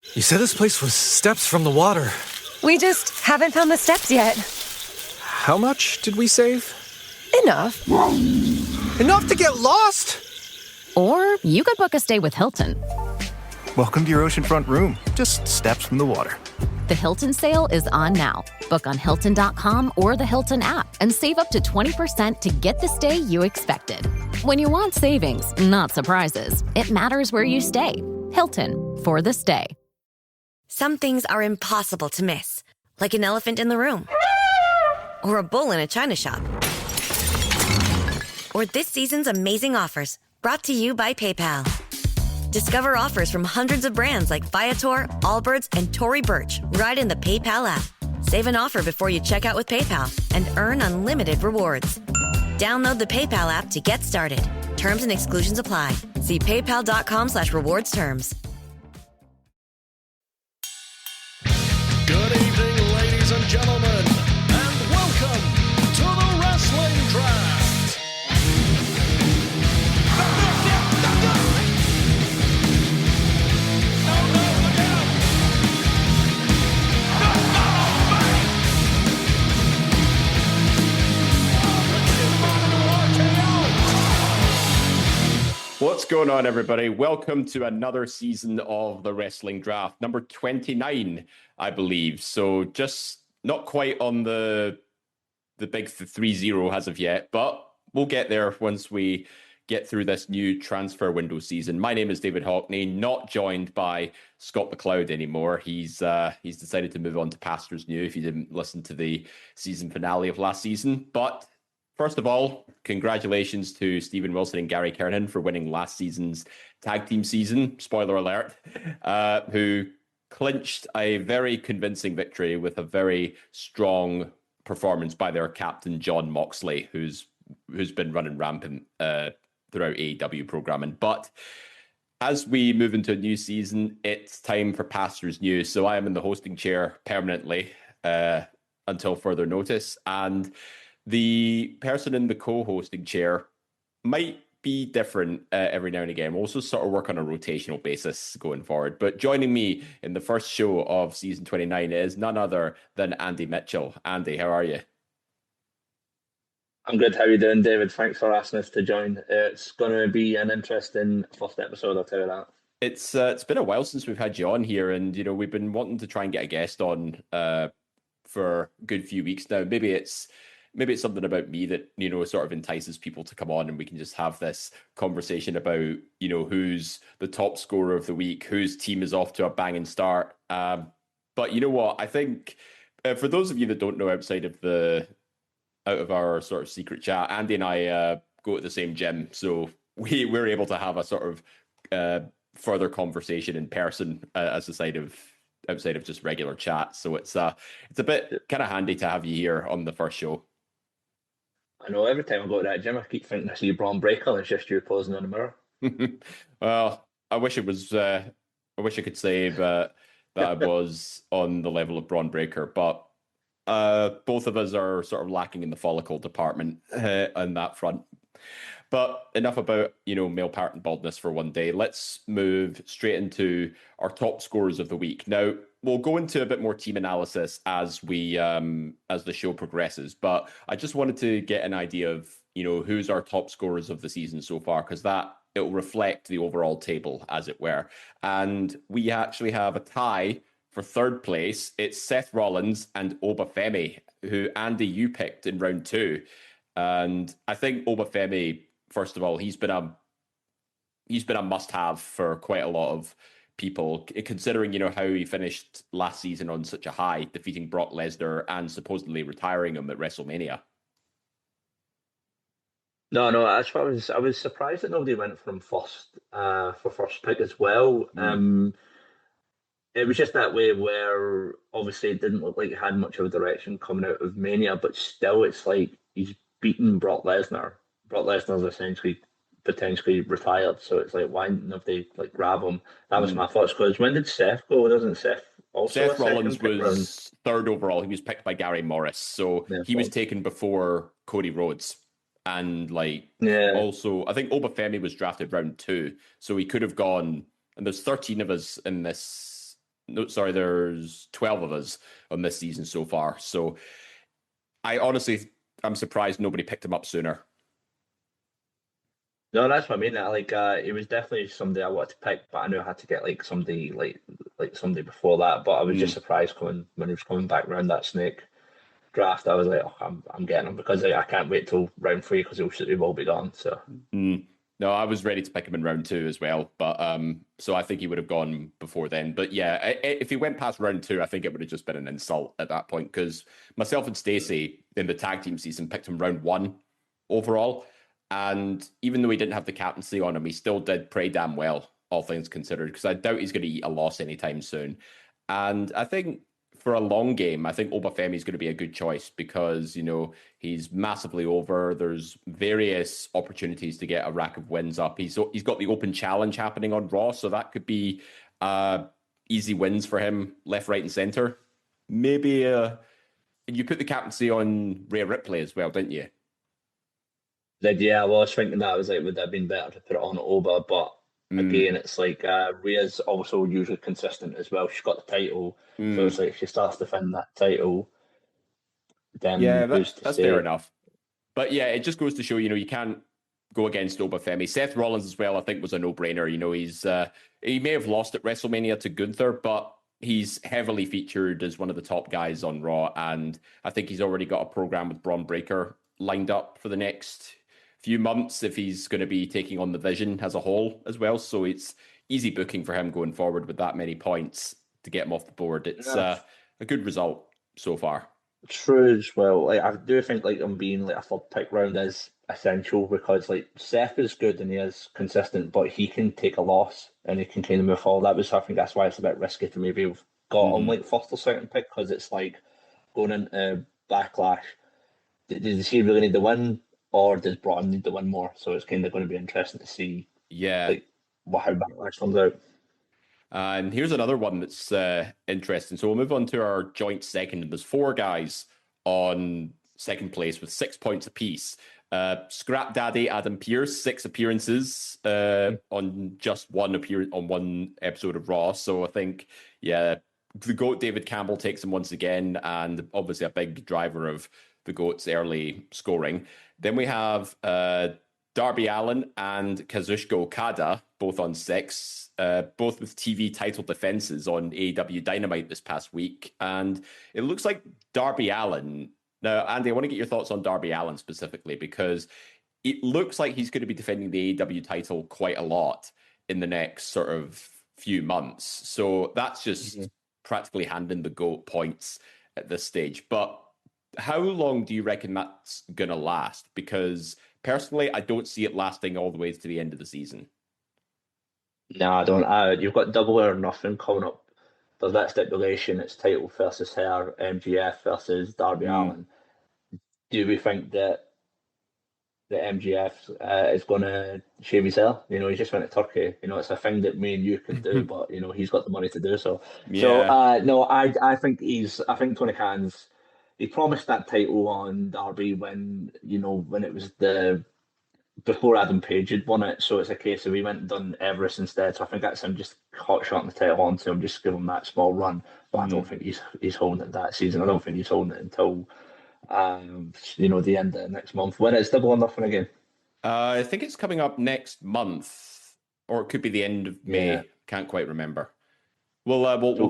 You said this place was steps from the water. We just haven't found the steps yet. How much did we save? Enough. Enough to get lost? Or you could book a stay with Hilton. Welcome to your oceanfront room, just steps from the water. The Hilton sale is on now. Book on Hilton.com or the Hilton app and save up to 20% to get the stay you expected. When you want savings, not surprises, it matters where you stay. Hilton, for the stay. Some things are impossible to miss, like an elephant in the room, or a bull in a china shop, or this season's amazing offers, brought to you by PayPal. Discover offers from hundreds of brands like Viator, Allbirds, and Tory Burch right in the PayPal app. Save an offer before you check out with PayPal and earn unlimited rewards. Download the PayPal app to get started. Terms and exclusions apply. See paypal.com/rewards terms. Good evening, ladies and gentlemen, and welcome to the Wrestling Draft. What's going on, everybody? Welcome to another season of the Wrestling Draft, number 29, I believe. So just not quite on the big 3-0 as of yet, but we'll get there once we get through this new transfer window season. My name is David Hockney, not joined by Scott McLeod anymore. He's decided to move on to pastures new, if you didn't listen to the season finale of last season. But first of all, congratulations to Stephen Wilson and Gary Kernan for winning last season's tag team season, spoiler alert, who clinched a very convincing victory with a very strong performance by their captain, John Moxley, who's been running rampant throughout AEW programming. But as we move into a new season, it's time for Pastors News. So I am in the hosting chair permanently until further notice. And the person in the co-hosting chair might be different every now and again. We'll also sort of work on a rotational basis going forward. But joining me in the first show of season 29 is none other than Andy Mitchell. Andy, how are you? I'm good. How are you doing, David? Thanks for asking us to join. It's going to be an interesting first episode, I'll tell you that. It's been a while since we've had you on here, and we've been wanting to try and get a guest on for a good few weeks now. Maybe it's something about me that sort of entices people to come on, and we can just have this conversation about who's the top scorer of the week, whose team is off to a banging start. But you know what? I think for those of you that don't know, out of our sort of secret chat, Andy and I go to the same gym, so we're able to have a sort of further conversation in person outside of just regular chat. So it's a bit kind of handy to have you here on the first show. I know, every time I go to that gym, I keep thinking I see Braun Breaker and it's just you posing in the mirror. Well, I wish it was. I wish I could say that I was on the level of Braun Breaker, but both of us are sort of lacking in the follicle department on that front. But enough about male pattern baldness for one day. Let's move straight into our top scorers of the week. Now, we'll go into a bit more team analysis as the show progresses, but I just wanted to get an idea of who's our top scorers of the season so far, because that it will reflect the overall table, as it were. And we actually have a tie for third place. It's Seth Rollins and Obafemi, who Andy you picked in round 2, and I think Obafemi, first of all, he's been a must-have for quite a lot of people, considering how he finished last season on such a high, defeating Brock Lesnar and supposedly retiring him at WrestleMania. No, that's what I was surprised that nobody went for him first pick as well. It was just that way where obviously it didn't look like it had much of a direction coming out of Mania, but still it's like he's beaten Brock Lesnar. Brock Lesnar's essentially potentially retired, so it's like, why didn't they grab him? That was my thoughts. Because when did Seth go? Doesn't Seth also? Seth Rollins was third overall. He was picked by Gary Morris, so he was taken before Cody Rhodes. And also, I think Obafemi was drafted round 2, so he could have gone. And there's 13 of us in this No, sorry, there's 12 of us on this season so far. So I'm surprised nobody picked him up sooner. No, that's what I mean. It was definitely somebody I wanted to pick, but I knew I had to get like somebody before that. But I was just surprised when he was coming back around that snake draft. I was like, oh, I'm getting him because I can't wait till round 3 because he will be gone. So No, I was ready to pick him in round 2 as well, but so I think he would have gone before then. But yeah, if he went past round 2, I think it would have just been an insult at that point because myself and Stacey in the tag team season picked him round 1 overall, and even though he didn't have the captaincy on him, he still did pretty damn well, all things considered. Because I doubt he's going to eat a loss anytime soon, and I think for a long game, I think Obafemi is going to be a good choice because, he's massively over. There's various opportunities to get a rack of wins up. He's got the open challenge happening on Raw, so that could be easy wins for him left, right, and center. Maybe you put the captaincy on Rhea Ripley as well, didn't you? yeah, well, I was thinking that I was like, would that have been better to put it on Oba? But again, it's like Rhea's also usually consistent as well. She's got the title, so it's like if she starts to defend that title, then Yeah, who's to that's say? fair enough. But yeah, it just goes to show, you can't go against Obafemi. Seth Rollins as well, I think, was a no-brainer. He may have lost at WrestleMania to Gunther, but he's heavily featured as one of the top guys on Raw, and I think he's already got a program with Braun Breaker lined up for the next few months if he's going to be taking on the Vision as a whole as well. So it's easy booking for him going forward with that many points to get him off the board. It's a good result so far. True as well. Like I do think like him being like a third pick round is essential because like Seth is good and he is consistent, but he can take a loss and he can kind of move forward. I think that's why it's a bit risky to maybe have got him like first or second pick because it's like going into Backlash. Does he really need the win, or does Braun need the win more? So it's kind of going to be interesting to see, Yeah. like how Backlash comes out. And here's another one that's interesting. So we'll move on to our joint second. There's 4 guys on second place with 6 points apiece. Scrap Daddy Adam Pearce, 6 appearances on just one episode of Raw. So I think, the GOAT David Campbell takes him once again, and obviously a big driver of the GOAT's early scoring. Then we have Darby Allin and Kazuchika Okada, both on 6, both with TV title defenses on AEW Dynamite this past week. And it looks like Darby Allin. Now, Andy, I want to get your thoughts on Darby Allin specifically, because it looks like he's going to be defending the AEW title quite a lot in the next sort of few months. So that's just practically handing the GOAT points at this stage. But how long do you reckon that's going to last? Because personally, I don't see it lasting all the way to the end of the season. No, I don't. You've got Double or Nothing coming up. There's that stipulation. It's title versus her, MGF versus Darby Allin. Do we think that the MGF is going to shave his hair? He just went to Turkey. It's a thing that me and you could do, but he's got the money to do so. Yeah. So no, I think Tony Khan's. He promised that title on Darby when it was before Adam Page had won it. So it's a case of he went and done Everest instead. So I think that's him just hot shotting the title onto him, just give him that small run. But I don't think he's holding it that season. I don't think he's holding it until the end of next month when it's Double or Nothing again. I think it's coming up next month, or it could be the end of May. Yeah. Can't quite remember. We'll double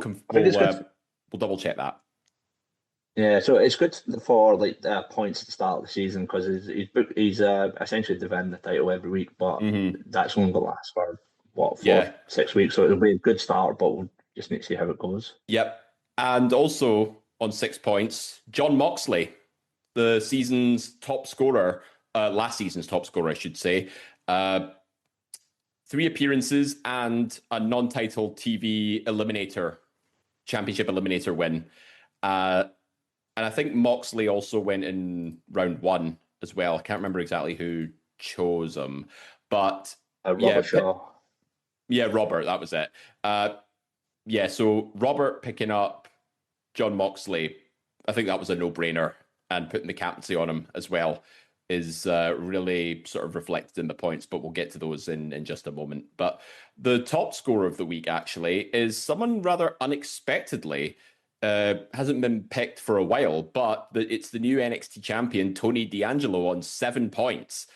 check that. Yeah, so it's good for points at the start of the season because he's essentially defending the title every week, but that's only going to last for 6 weeks. So it'll be a good start, but we'll just need to see how it goes. Yep, and also on 6 points, Jon Moxley, the season's top scorer, last season's top scorer, I should say. 3 appearances and a non-title TV championship eliminator win. And I think Moxley also went in round 1 as well. I can't remember exactly who chose him, but Robert Shaw. Yeah, Robert, that was it. So Robert picking up Jon Moxley, I think that was a no-brainer, and putting the captaincy on him as well. is really sort of reflected in the points, but we'll get to those in just a moment. But the top scorer of the week actually is someone rather unexpectedly. Hasn't been picked for a while, but it's the new NXT champion, Tony D'Angelo, on 7 points.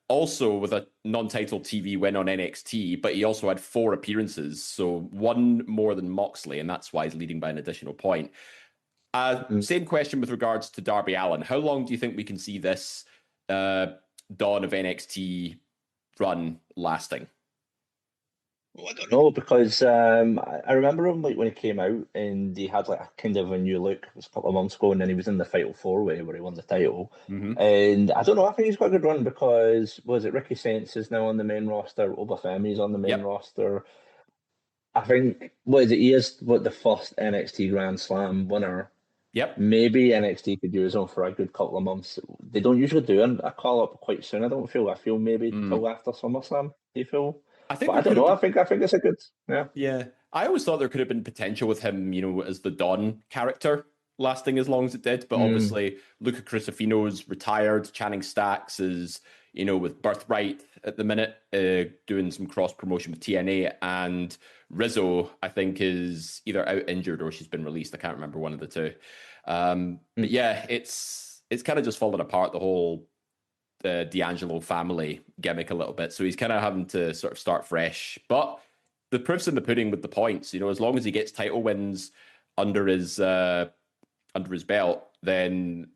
Also with a non-title TV win on NXT, but he also had 4 appearances, so 1 more than Moxley, and that's why he's leading by an additional point. Same question with regards to Darby Allin. How long do you think we can see this dawn of NXT run lasting? Well, I don't know, because I remember him like when he came out and he had like a kind of a new look. It was a couple of months ago, and then he was in the Fatal 4-Way where he won the title. And I don't know, I think he's got a good run because was it Ricky Saints is now on the main roster, Obafemi's on the main roster. I think he is the first NXT Grand Slam winner. Yep. Maybe NXT could use him for a good couple of months. They don't usually do a call up quite soon. I feel maybe till after SummerSlam. Do you feel? I think I don't know. I think it's a good Yeah. I always thought there could have been potential with him, as the Don character lasting as long as it did. But obviously, Luca Crucifino's retired. Channing Stacks is, with Birthright at the minute, doing some cross promotion with TNA. And Rizzo, I think, is either out injured or she's been released. I can't remember, one of the two. But yeah, it's kind of just fallen apart, the whole D'Angelo family gimmick a little bit. So he's kind of having to sort of start fresh. But the proof's in the pudding with the points. As long as he gets title wins under his belt, then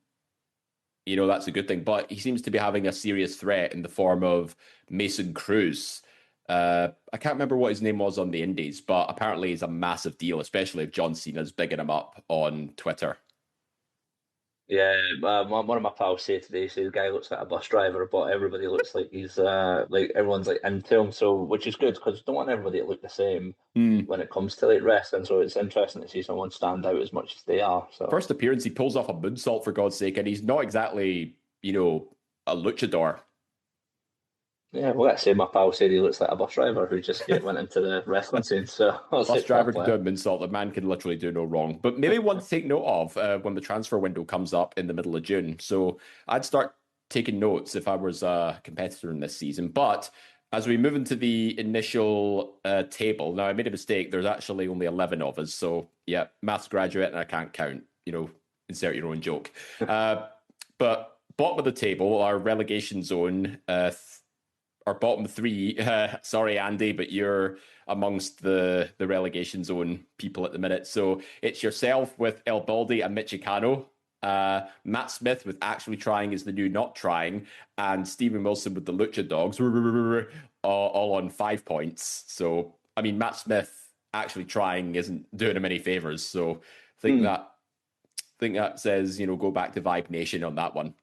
that's a good thing. But he seems to be having a serious threat in the form of Mason Cruz. I can't remember what his name was on the Indies, but apparently he's a massive deal, especially if John Cena's bigging him up on Twitter. Yeah, one of my pals said today, the guy looks like a bus driver, but everybody looks like he's like everyone's like into him. So, which is good because you don't want everybody to look the same when it comes to like wrestling. So it's interesting to see someone stand out as much as they are. So first appearance, he pulls off a moonsault, for God's sake, and he's not exactly a luchador. Yeah, well, let's say my pal said he looks like a bus driver who just went into the wrestling scene. So bus driver can do a moonsault. The man can literally do no wrong. But maybe one to take note of when the transfer window comes up in the middle of June. So I'd start taking notes if I was a competitor in this season. But as we move into the initial table, now I made a mistake. There's actually only 11 of us. So yeah, maths graduate and I can't count. Insert your own joke. But bottom of the table, our relegation zone, our bottom 3, sorry, Andy, but you're amongst the relegation zone people at the minute. So it's yourself with El Baldi and Michicano, Matt Smith with Actually Trying is the New Not Trying, and Stephen Wilson with the Lucha Dogs, all on 5 points. So, I mean, Matt Smith Actually Trying isn't doing him any favors. So I think that says, go back to Vibe Nation on that one.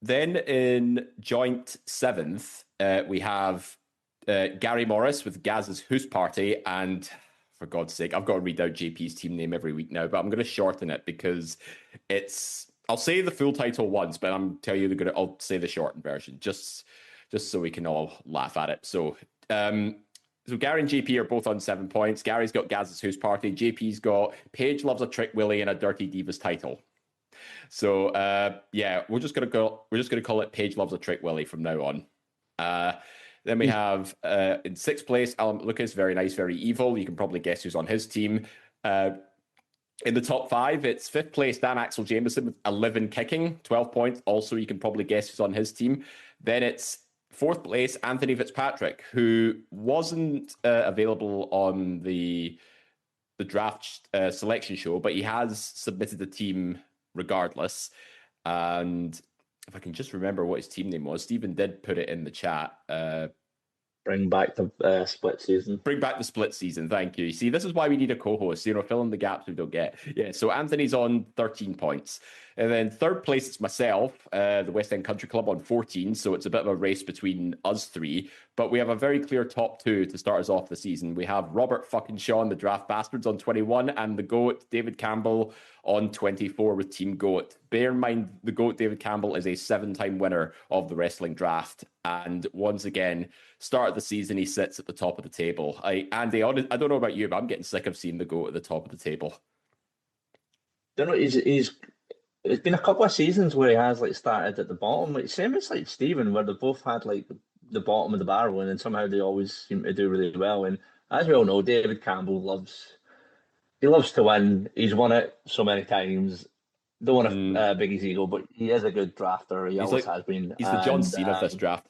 Then in joint 7th, we have Gary Morris with Gaz's Hoose Party. And for God's sake, I've got to read out JP's team name every week now, but I'm going to shorten it because I'll say the full title once, but I'm telling you, I'll say the shortened version just so we can all laugh at it. So Gary and JP are both on 7 points. Gary's got Gaz's Hoose Party. JP's got Paige Loves a Trick Willie and a Dirty Divas title. So we're just gonna call it Paige Loves a Trick Willie from now on. Then we have in 6th place Alan Lucas, very nice, very evil. You can probably guess who's on his team. In the top 5, it's 5th place Dan Axel Jameson with 11 kicking, 12 points. Also, you can probably guess who's on his team. Then it's 4th place Anthony Fitzpatrick, who wasn't available on the draft selection show, but he has submitted a team regardless. And if I can just remember what his team name was, Stephen did put it in the chat. Bring back the split season. Bring back the split season. Thank you. See, this is why we need a co-host, fill in the gaps we don't get. Yeah, so Anthony's on 13 points. And then 3rd place, it's myself, the West End Country Club on 14. So it's a bit of a race between us 3. But we have a very clear top 2 to start us off the season. We have Robert fucking Sean, the Draft Bastards, on 21, and the GOAT, David Campbell, on 24 with Team GOAT. Bear in mind, the GOAT, David Campbell, is a 7-time winner of the wrestling draft. And once again, start of the season, he sits at the top of the table. Andy, I don't know about you, but I'm getting sick of seeing the GOAT at the top of the table. I don't know, he's It's been a couple of seasons where he has like started at the bottom. Like same as like Steven, where they both had like the bottom of the barrel, and then somehow they always seem to do really well. And as we all know, David Campbell loves to win. He's won it so many times. Don't want to Mm. big his ego, but he is a good drafter. He He's always like has been. he's the John And Cena of this draft.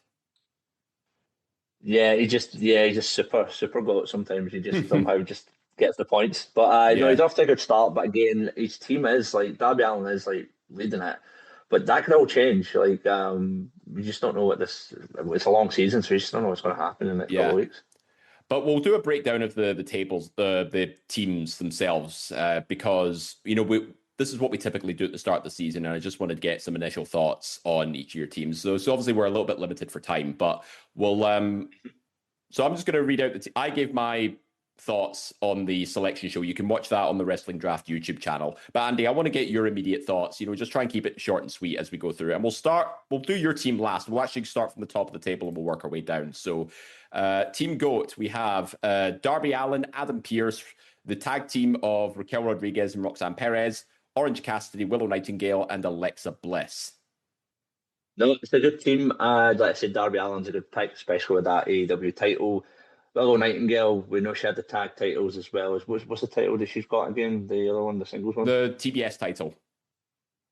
he's just super goat. Sometimes he just somehow just gets the points. But no, Yeah. he's off to a good start. But again, his team is like Darby Allin is like leading it. But that could all change. Like we just don't know what this. It's a long season, so we just don't know what's going to happen in the next couple Yeah. of weeks. But we'll do a breakdown of the tables, the teams themselves, because this is what we typically do at the start of the season, and I just wanted to get some initial thoughts on each of your teams. So obviously we're a little bit limited for time, but we'll. So I'm just going to read out I gave my thoughts on the selection show. You can watch that on the Wrestling Draft YouTube channel. But Andy, I want to get your immediate thoughts. Just try and keep it short and sweet as we go through. And we'll do your team last. We'll actually start from the top of the table and we'll work our way down. So Team GOAT, we have Darby Allin, Adam Pearce, the tag team of Raquel Rodriguez and Roxanne Perez, Orange Cassidy, Willow Nightingale, and Alexa Bliss. No, it's a good team. Like I said, Darby Allin's a good pick, especially with that AEW title. Willow Nightingale, we know she had the tag titles as well. What's the title that she's got again? The other one, the singles one? The TBS title.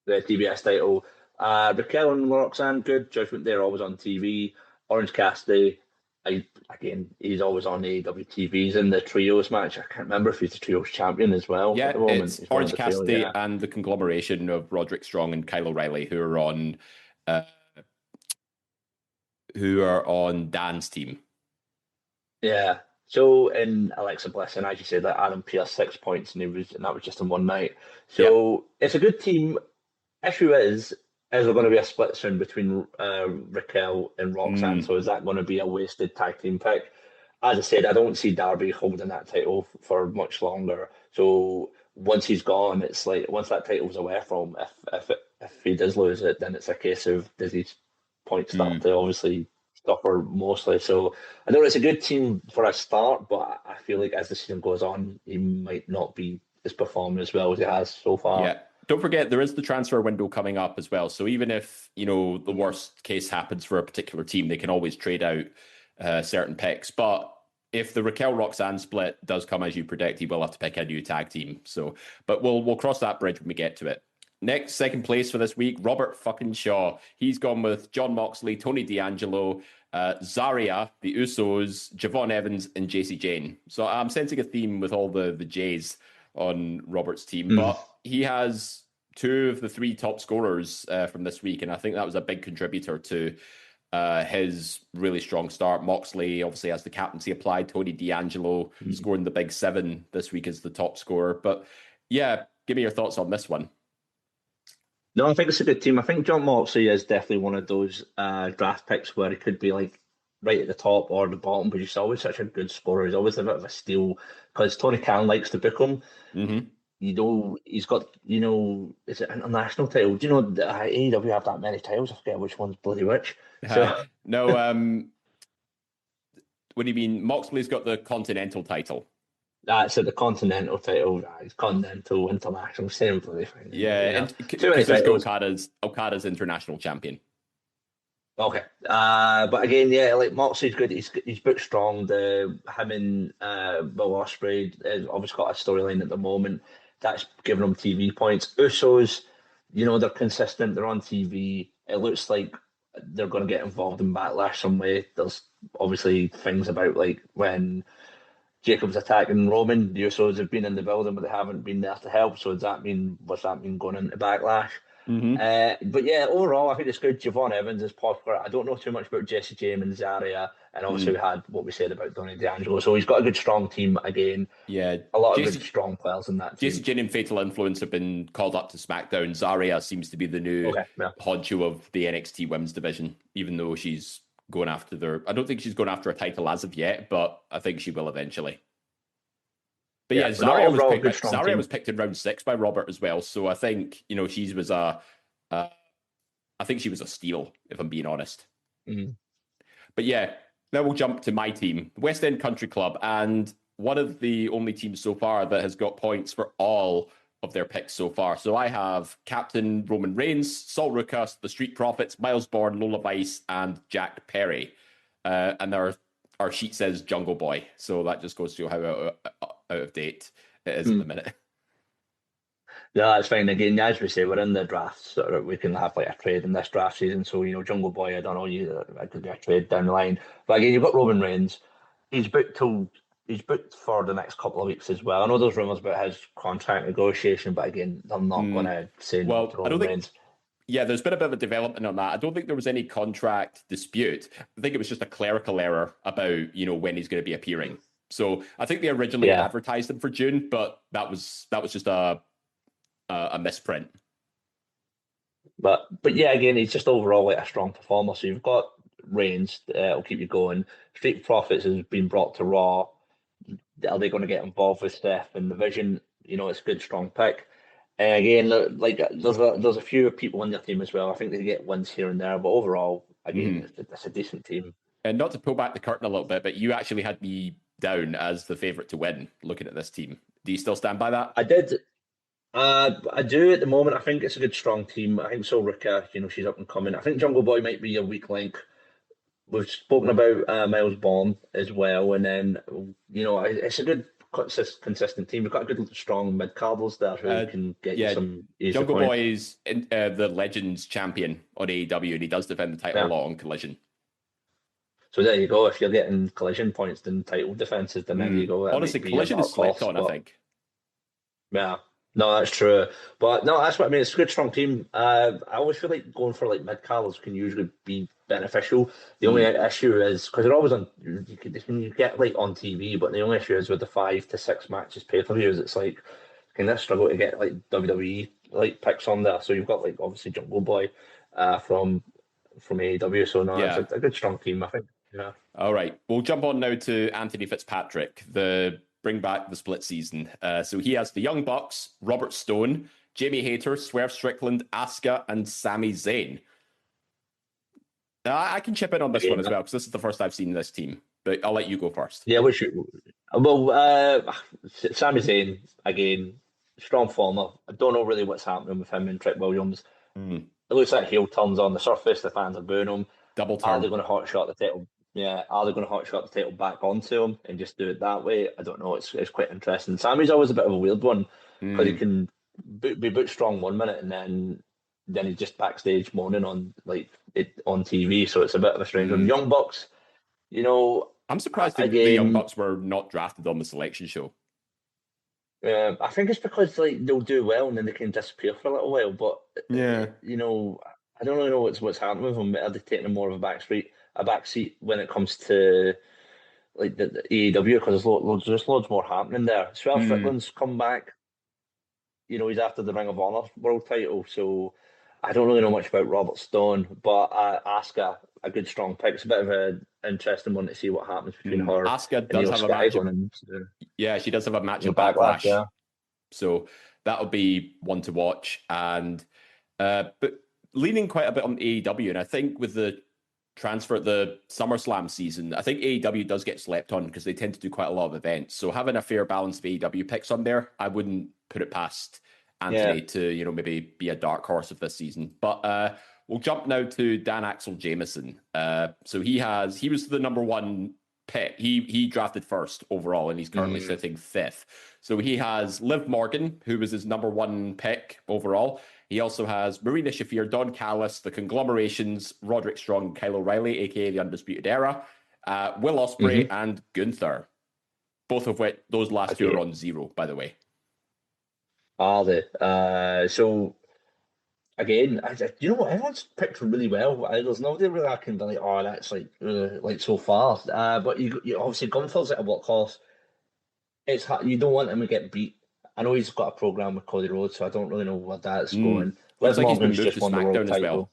The TBS title. Raquel and Roxanne, good. Judgment there, always on TV. Orange Cassidy, he's always on AEW TV. He's in the trios match. I can't remember if he's the trios champion as well Yeah, at the moment. it's He's one of Orange the trio, Cassidy yeah. and the conglomeration of Roderick Strong and Kyle O'Reilly, who are on Dan's team. Yeah. So in Alexa Bliss, and as you said, that Adam Pearce 6 points, and that was just in one night. So It's a good team. Issue is there going to be a split soon between Raquel and Roxanne? So is that going to be a wasted tag team pick? As I said, I don't see Darby holding that title for much longer. So once he's gone, it's like once that title's away from him, if he does lose it, then it's a case of does his points start to obviously suffer mostly. So I know it's a good team for a start, but I feel like as the season goes on, he might not be as performing as well as he has so far. Yeah. Don't forget, there is the transfer window coming up as well. So even if, the worst case happens for a particular team, they can always trade out certain picks. But if the Raquel Roxanne split does come as you predict, he will have to pick a new tag team. So, but we'll cross that bridge when we get to it. Next, second place for this week, Robert fucking Shaw. He's gone with John Moxley, Tony D'Angelo, Zarya, the Usos, Javon Evans, and JC Jane. So I'm sensing a theme with all the J's on Robert's team, but he has 2 of the 3 top scorers from this week, and I think that was a big contributor to his really strong start. Moxley obviously has the captaincy applied. Tony D'Angelo scoring the big 7 this week as the top scorer. But yeah, give me your thoughts on this one. No, I think it's a good team. I think John Moxley is definitely one of those draft picks where he could be like right at the top or the bottom, but he's always such a good scorer. He's always a bit of a steal because Tony Khan likes to book him. He's got, is it international title? Do you know that AEW have that many titles? I forget which one's bloody which. So No, what do you mean? Moxley's got the Continental title. That's the Continental title. It's Continental, International, same bloody thing. Yeah, Too many titles. Okada's international champion. Okay, but again, yeah, like Moxley's good. He's booked strong. Him and Will Ospreay has obviously got a storyline at the moment that's giving him TV points. Usos, they're consistent. They're on TV. It looks like they're going to get involved in Backlash some way. There's obviously things about like when Jacob's attacking Roman, the Usos have been in the building, but they haven't been there to help. So what's that mean going into Backlash? But yeah, overall, I think it's good. Javon Evans is popular. I don't know too much about Jesse James and Zarya, and obviously we had what we said about Tony D'Angelo. So he's got a good, strong team again. Yeah, a lot of good, strong players in that team. Jesse James and Fatal Influence have been called up to SmackDown. Zarya seems to be the new honcho of the NXT Women's division, even though she's going after I don't think she's going after a title as of yet, but I think she will eventually. But yeah, Zarya was picked in round 6 by Robert as well. So I think, she was I think she was a steal, if I'm being honest. But yeah, now we'll jump to my team, West End Country Club, and one of the only teams so far that has got points for all of their picks so far. So I have Captain Roman Reigns, Sol Rucas, the Street Profits, Miles Bourne, Lola Vice, and Jack Perry. And our sheet says Jungle Boy. So that just goes to how out of date it is at the minute. Yeah, that's fine. Again, as we say, we're in the draft, so we can have like a trade in this draft season. So, Jungle Boy, I don't know, it could be a trade down the line. But again, you've got Roman Reigns. He's booked for the next couple of weeks as well. I know there's rumours about his contract negotiation, but again, they're not going to say no to Roman Reigns. Yeah, there's been a bit of a development on that. I don't think there was any contract dispute. I think it was just a clerical error about, when he's going to be appearing. So I think they originally advertised him for June, but that was just a misprint. But yeah, again, he's just overall like a strong performer. So you've got Reigns, will keep you going. Street Profits has been brought to Raw. Are they going to get involved with Steph and the Vision? It's a good, strong pick. Again, like there's a few people on their team as well. I think they get wins here and there, but overall, again, it's a decent team. And not to pull back the curtain a little bit, but you actually had me down as the favourite to win. Looking at this team, do you still stand by that? I did. I do at the moment. I think it's a good, strong team. I think so. Rika, she's up and coming. I think Jungle Boy might be a weak link. We've spoken about Miles Bourne as well, and then it's a good, consistent team. We've got a good, strong mid carders there who can get you some easy Jungle points. Boy is the Legends champion on AEW, and he does defend the title a lot on Collision. So there you go. If you're getting Collision points than title defenses, then there you go. Honestly, Collision is slept on, I think. Yeah. No, that's true. But no, that's what I mean. It's a good, strong team. I always feel like going for like mid-carders can usually be beneficial. The only issue is because they're always on. You get like on TV, but the only issue is with the 5 to 6 matches pay-per-views. It's like kind of struggle to get like WWE like picks on there. So you've got like obviously Jungle Boy from AEW. So no, it's a good, strong team, I think. Yeah. All right, we'll jump on now to Anthony Fitzpatrick, the bring back the split season. So he has the Young Bucks, Robert Stone, Jamie Hayter, Swerve Strickland, Asuka, and Sami Zayn. I can chip in on this one as well, because this is the first I've seen this team, but I'll let you go first. Yeah, we should. Well, Sami Zayn, again, strong former. I don't know really what's happening with him and Trick Williams. It looks like heel turns on the surface. The fans are booing him. Double turn. Are they going to hotshot the title? Yeah, are they going to hotshot the title back onto him and just do it that way? I don't know. It's quite interesting. Sammy's always a bit of a weird one because he can be booked strong 1 minute and then he's just backstage moaning on on TV. So it's a bit of a strange one. Young Bucks, I'm surprised the Young Bucks were not drafted on the selection show. I think it's because they'll do well and then they can disappear for a little while. But I don't really know what's happening with them. Are they taking more of a backseat when it comes to like the AEW, because there's loads more happening there. Swerve Strickland's come back. He's after the Ring of Honor world title, so I don't really know much about Robert Stone, but Asuka, a good, strong pick. It's a bit of an interesting one to see what happens between her. Asuka does have a match. Yeah, she does have a match in Backlash. Yeah. So that'll be one to watch. And but leaning quite a bit on AEW, and I think with the transfer at the SummerSlam season, I think AEW does get slept on because they tend to do quite a lot of events. So having a fair balance of AEW picks on there, I wouldn't put it past Anthony to maybe be a dark horse of this season. But we'll jump now to Dan Axel Jameson. So he was the number one pick. He drafted first overall, and he's currently sitting fifth. So he has Liv Morgan, who was his number one pick overall. He also has Marina Shafir, Don Callis, the Conglomerations, Roderick Strong, Kyle O'Reilly, aka the Undisputed Era, Will Ospreay, and Gunther. Both of which, those last two are on 0, by the way. Are they? So, again, you know what? Everyone's picked really well. There's nobody really I can be like, oh, that's like so far. But you obviously Gunther's at a workhorse. It's hard. You don't want him to get beat. I know he's got a program with Cody Rhodes, so I don't really know where that's going. Liv Morgan's just won the world title.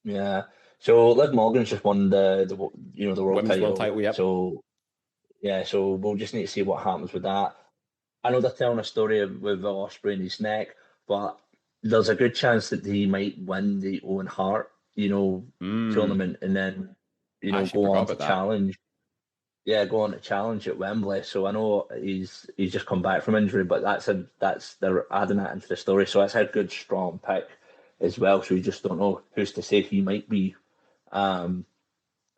Yeah. So Liv Morgan's just won the world title. Yep. So yeah, so we'll just need to see what happens with that. I know they're telling a story with Ospreay in his neck, but there's a good chance that he might win the Owen Hart, tournament, and then go on to challenge. yeah, going to challenge at Wembley. So I know he's just come back from injury, but that's they're adding that into the story. So it's a good strong pick as well. So we just don't know who's to say he might be, um,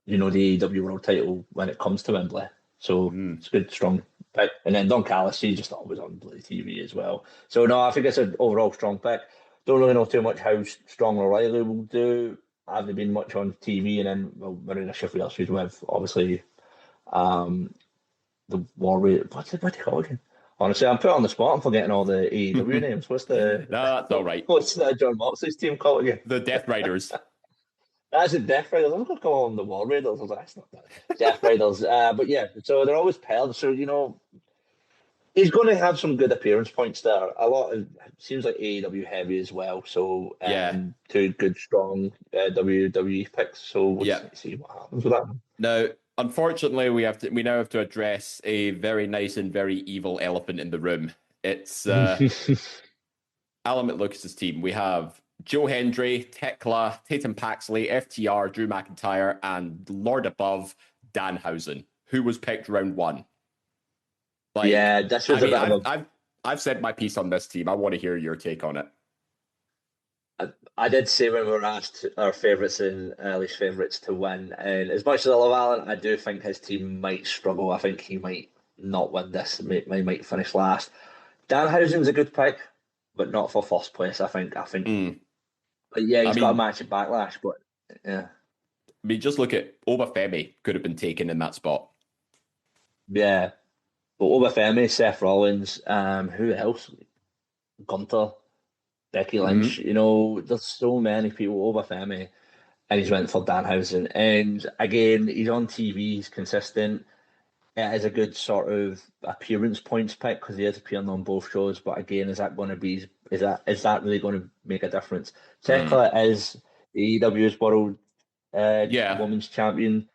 the AEW World Title when it comes to Wembley. So it's a good strong pick. And then Don Callis, he's just always on bloody TV as well. So no, I think it's an overall strong pick. Don't really know too much how Strong O'Reilly will do. I haven't been much on TV, and then Marina Sheffield she's with obviously the Warrior. What do you call it again? Honestly, I'm put on the spot. I'm forgetting all the AEW names. What's the No, that's all right. what's John Moxley's team called again? The Death Riders. That's the Death Riders. I'm going to call them the War Raiders. I was like, that's not that. Death Riders. But yeah, so they're always paired. So he's going to have some good appearance points there. A lot of seems like AEW heavy as well. So two good strong WWE picks. So we'll see what happens with that one. Now, unfortunately, we now have to address a very nice and very evil elephant in the room. It's Alan McLucas's team. We have Joe Hendry, Tekla, Tatum Paxley, FTR, Drew McIntyre, and Lord above, Danhausen, who was picked round 1. This was I've said my piece on this team. I want to hear your take on it. I did say when we were asked our favourites and least favourites to win, and as much as I love Alan, I do think his team might struggle. I think he might not win this. He might finish last. Danhausen's a good pick, but not for first place. I think. But yeah, he's got a match at Backlash. But yeah, I mean, just look at Obafemi could have been taken in that spot. Yeah, but Obafemi, Seth Rollins, who else? Gunter. Becky Lynch, there's so many people over Femi, and he's went for Danhausen. And again, he's on TV, he's consistent. It is a good sort of appearance points pick because he is appearing on both shows. But again, is that really going to make a difference? Tekla is AEW's world women's champion.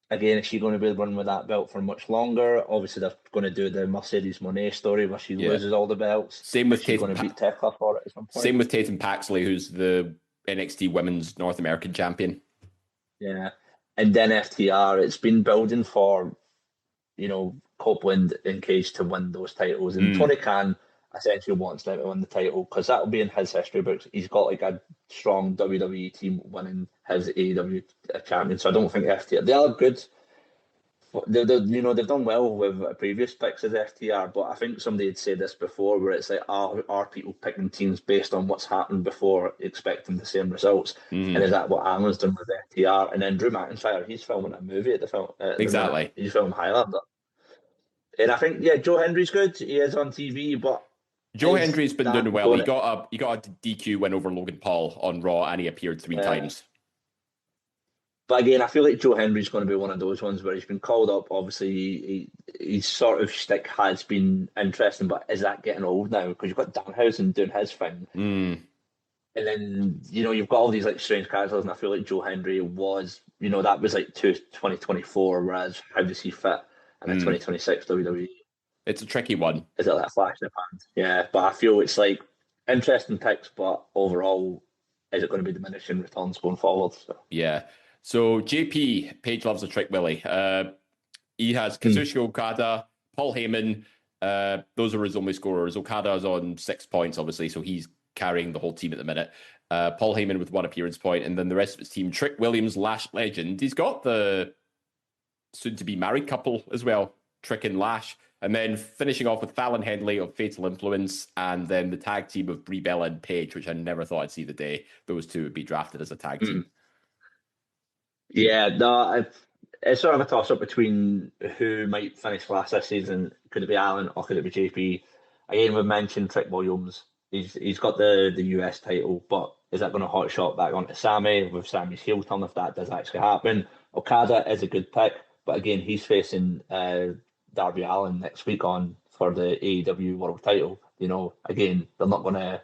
Again, is she going to be running with that belt for much longer? Obviously, they're going to do the Mercedes Moné story where she loses all the belts. Same with She's going to beat Tekla for it at some point. Same with Tatum Paxley, who's the NXT Women's North American Champion. Yeah, and then FTR. It's been building for, Copeland and Cage to win those titles, and Tony Khan essentially wants them to win the title because that will be in his history books. He's got like a strong WWE team winning his AEW champion, so I don't think FTR. They are good. They've done well with previous picks as FTR, but I think somebody had said this before, where it's like, are people picking teams based on what's happened before, expecting the same results? And is that what Alan's done with FTR? And then Drew McIntyre, he's filming a movie at the film. Exactly, he's filming Highlander, and I think Joe Hendry's good. He is on TV, but Joe Hendry's been doing well. He got a DQ win over Logan Paul on Raw, and he appeared 3 times. But again, I feel like Joe Hendry's going to be one of those ones where he's been called up. Obviously, he's sort of shtick has been interesting, but is that getting old now? Because you've got Danhausen doing his thing. And then, you've got all these like strange characters, and I feel like Joe Hendry was, that was like 2024, whereas how does he fit in a 2026 WWE? It's a tricky one. Is it like a flash in the pan? Yeah, but I feel it's like interesting picks, but overall, is it going to be diminishing returns going forward? So. Yeah. So JP, Paige loves a trick Willie. He has Kazuchika Okada, Paul Heyman. Those are his only scorers. Okada is on 6 points, obviously, so he's carrying the whole team at the minute. Paul Heyman with 1 appearance point, and then the rest of his team, Trick Williams, Lash Legend. He's got the soon-to-be married couple as well, Trick and Lash. And then finishing off with Fallon Henley of Fatal Influence, and then the tag team of Brie Bella and Paige, which I never thought I'd see the day. Those two would be drafted as a tag team. Yeah, no, it's sort of a toss-up between who might finish last this season. Could it be Allen or could it be JP? Again, we've mentioned Trick Williams. He's got the US title, but is that going to hot shot back onto Sammy with Sammy's heel turn if that does actually happen? Okada is a good pick, but again, he's facing Darby Allin next week for the AEW World Title. Again, they're not going to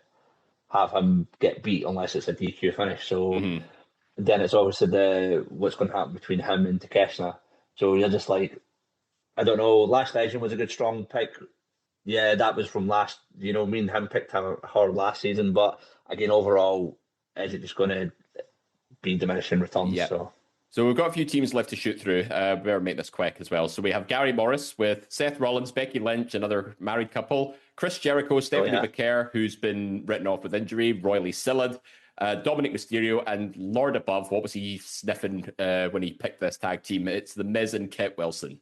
have him get beat unless it's a DQ finish. So then it's obviously what's going to happen between him and Takeshita. So you're just like, I don't know. Last Legend was a good strong pick. Yeah, that was from last. Me and him picked her last season. But again, overall, is it just going to be diminishing returns? Yeah. So. So we've got a few teams left to shoot through. We better make this quick as well. So we have Gary Morris with Seth Rollins, Becky Lynch, another married couple, Chris Jericho, Stephanie McCare, who's been written off with injury, Royally Sillard, Dominic Mysterio, and Lord above. What was he sniffing when he picked this tag team? It's The Miz and Kit Wilson.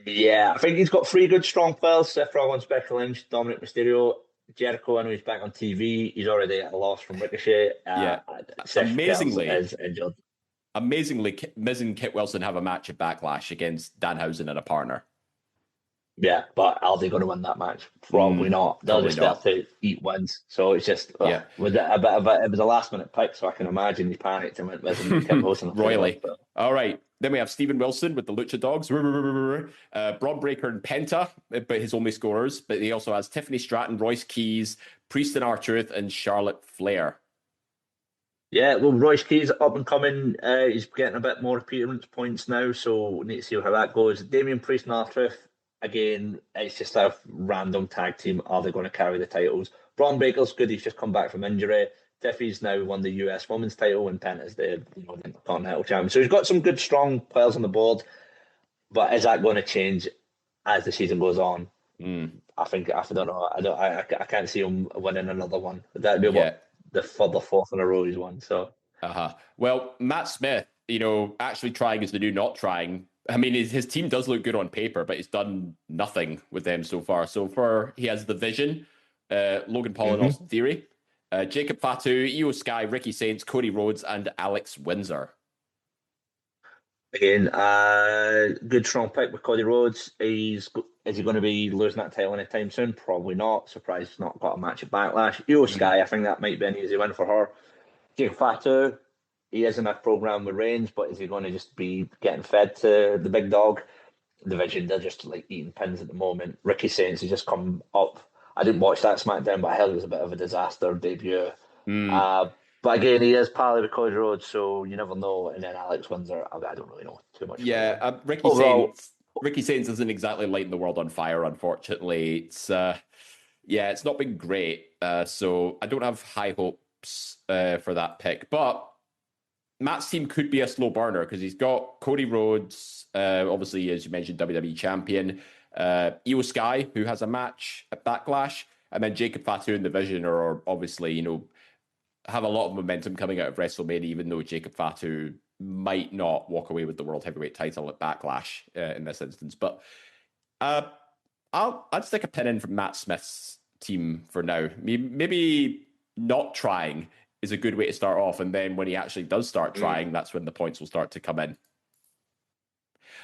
Yeah, I think he's got three good strong players: Seth Rollins, Becky Lynch, Dominic Mysterio. Jericho, I know he's back on TV. He's already at a loss from Ricochet. Amazingly, Miz and Kit Wilson have a match at Backlash against Danhausen and a partner. Yeah, but are they going to win that match? Probably not. They'll just have to eat wins. So it's just it was a last minute pick, so I can imagine he panicked and went Miz and Kit Wilson royally. All right. Then we have Stephen Wilson with the Lucha Dogs, Braun Breaker and Penta, but his only scorers. But he also has Tiffany Stratton, Royce Keys, Priest and R-Truth, and Charlotte Flair. Yeah, well, Royce Keys up and coming. He's getting a bit more appearance points now, so we need to see how that goes. Damian Priest and R-Truth, again, it's just a random tag team. Are they going to carry the titles? Braun Breaker's good. He's just come back from injury. Tiffy's now won the US Women's title, and Penta's the Intercontinental Champion. So he's got some good, strong players on the board. But is that going to change as the season goes on? I don't know. I can't see him winning another one. That'd be the fourth in a row he's won. So, well, Matt Smith, actually trying is the new not trying. I mean, his team does look good on paper, but he's done nothing with them so far. He has the Vision, Logan Paul and Austin Theory, Jacob Fatu, Io Sky, Ricky Saints, Cody Rhodes, and Alex Windsor. Again, good strong pick with Cody Rhodes. Is he going to be losing that title anytime soon? Probably not. Surprised he's not got a match at Backlash. Io Sky, I think that might be an easy win for her. Jacob Fatu, he is in a program with Reigns, but is he going to just be getting fed to the big dog? The Vision, they're just like eating pins at the moment. Ricky Saints has just come up. I didn't watch that SmackDown, but I heard it was a bit of a disaster debut. But again, he is partly with Cody Rhodes, so you never know. And then Alex Windsor, I don't really know too much. Yeah, Ricky Saints isn't exactly lighting the world on fire, unfortunately. It's not been great. So I don't have high hopes for that pick. But Matt's team could be a slow burner because he's got Cody Rhodes, obviously, as you mentioned, WWE champion. Io Sky, who has a match at Backlash, and then Jacob Fatu and the Vision are obviously, have a lot of momentum coming out of WrestleMania, even though Jacob Fatu might not walk away with the World Heavyweight title at Backlash in this instance. But I'd stick a pin in from Matt Smith's team for now. Maybe not trying is a good way to start off, and then when he actually does start trying, that's when the points will start to come in.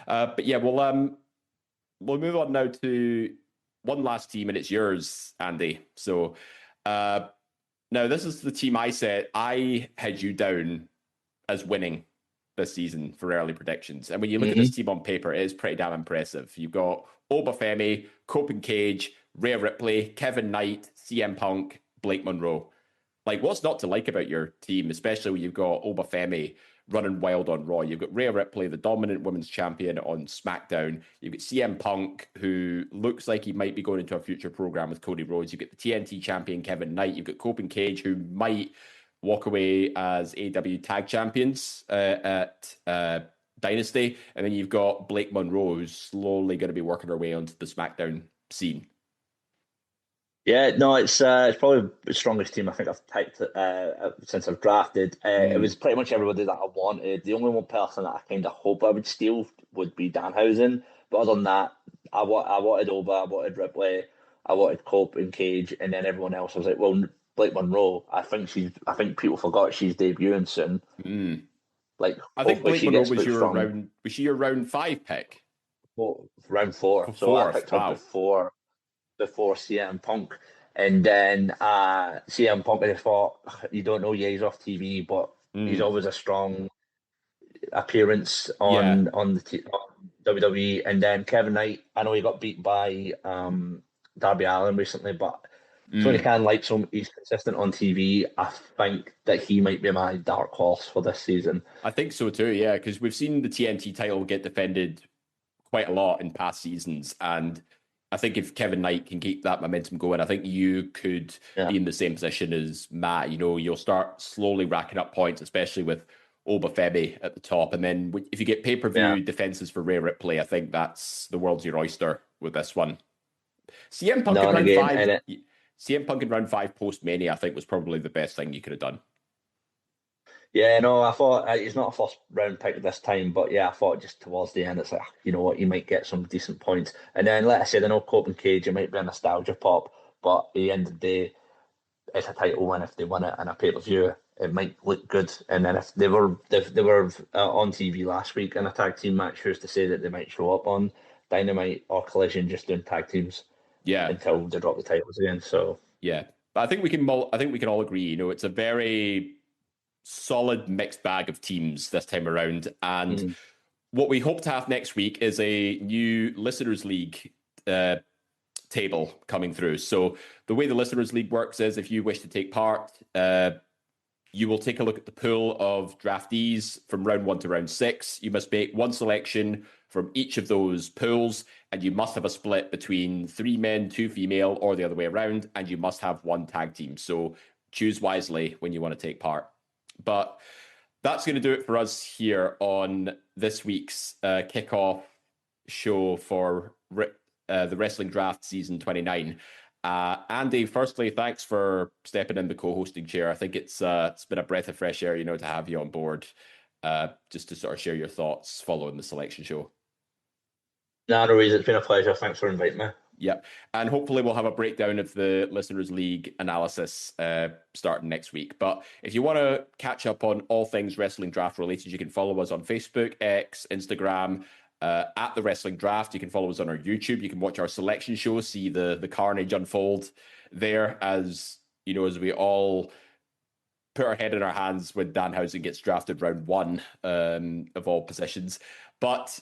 But yeah, we'll move on now to one last team, and it's yours, Andy. So now this is the team I had you down as winning this season for early predictions. And when you look at this team on paper, it is pretty damn impressive. You've got Obafemi, Copen Cage, Rhea Ripley, Kevin Knight, CM Punk, Blake Monroe. Like, what's not to like about your team, especially when you've got Obafemi running wild on Raw? You've got Rhea Ripley, the dominant women's champion on SmackDown. You've got CM Punk, who looks like he might be going into a future program with Cody Rhodes. You've got the TNT champion Kevin Knight. You've got Copen Cage, who might walk away as AEW tag champions at Dynasty. And then you've got Blake Monroe, who's slowly going to be working her way onto the SmackDown scene. Yeah, no, it's probably the strongest team I think I've picked since I've drafted. It was pretty much everybody that I wanted. The only one person that I kind of hope I would steal would be Danhausen. But other than that, I wanted Oba, I wanted Ripley, I wanted Cope and Cage, and then everyone else. I was like, well, Blake Monroe. I think people forgot she's debuting soon. Like, I think Blake Monroe was she your round 5 pick? Well, round 4. So I picked her before CM Punk, and then CM Punk, I thought, you don't know, he's off TV, but he's always a strong appearance on WWE. And then Kevin Knight, I know he got beat by Darby Allin recently, but Tony Khan likes him. He's consistent on TV. I think that he might be my dark horse for this season. I think so too, yeah, because we've seen the TNT title get defended quite a lot in past seasons, and I think if Kevin Knight can keep that momentum going, I think you could be in the same position as Matt. You'll start slowly racking up points, especially with Obafemi at the top. And then if you get pay-per-view Yeah. defenses for rare replay, I think that's the world's your oyster with this one. CM Punk No, in and round again, 5. and CM Punk in round 5 post-Mania, I think, was probably the best thing you could have done. yeah, no, I thought he's not a first round pick this time, but yeah, I thought just towards the end, it's like, you know what, you might get some decent points. And then, like I said, I know Cope and Cage, it might be a nostalgia pop, but at the end of the day, it's a title win. If they win it in a pay-per-view, it might look good. And then if they were on TV last week in a tag team match, who's to say that they might show up on Dynamite or Collision just doing tag teams Yeah. until they drop the titles again? So yeah, but I think we can all agree, you know, it's a very solid mixed bag of teams this time around. And what we hope to have next week is a new Listeners League table coming through. So the way the Listeners League works is if you wish to take part, you will take a look at the pool of draftees from round 1 to round 6. You must make one selection from each of those pools, and you must have a split between 3 men, 2 female, or the other way around, and you must have one tag team. So choose wisely when you want to take part. But that's going to do it for us here on this week's kickoff show for the Wrestling Draft Season 29. Andy, firstly, thanks for stepping in the co-hosting chair. I think it's been a breath of fresh air, you know, to have you on board, just to sort of share your thoughts following the selection show. no worries, it's been a pleasure. Thanks for inviting me. Yeah, and hopefully we'll have a breakdown of the Listeners League analysis starting next week. But if you want to catch up on all things Wrestling Draft related, you can follow us on Facebook, X, Instagram, at the Wrestling Draft. You can follow us on our YouTube. You can watch our selection show, see the carnage unfold there, as you know, as we all put our head in our hands when Danhausen gets drafted round 1 of all positions. But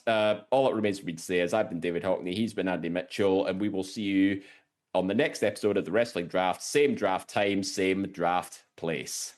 all that remains for me to say is I've been David Hockney, he's been Andy Mitchell, and we will see you on the next episode of the Wrestling Draft. Same draft time, same draft place.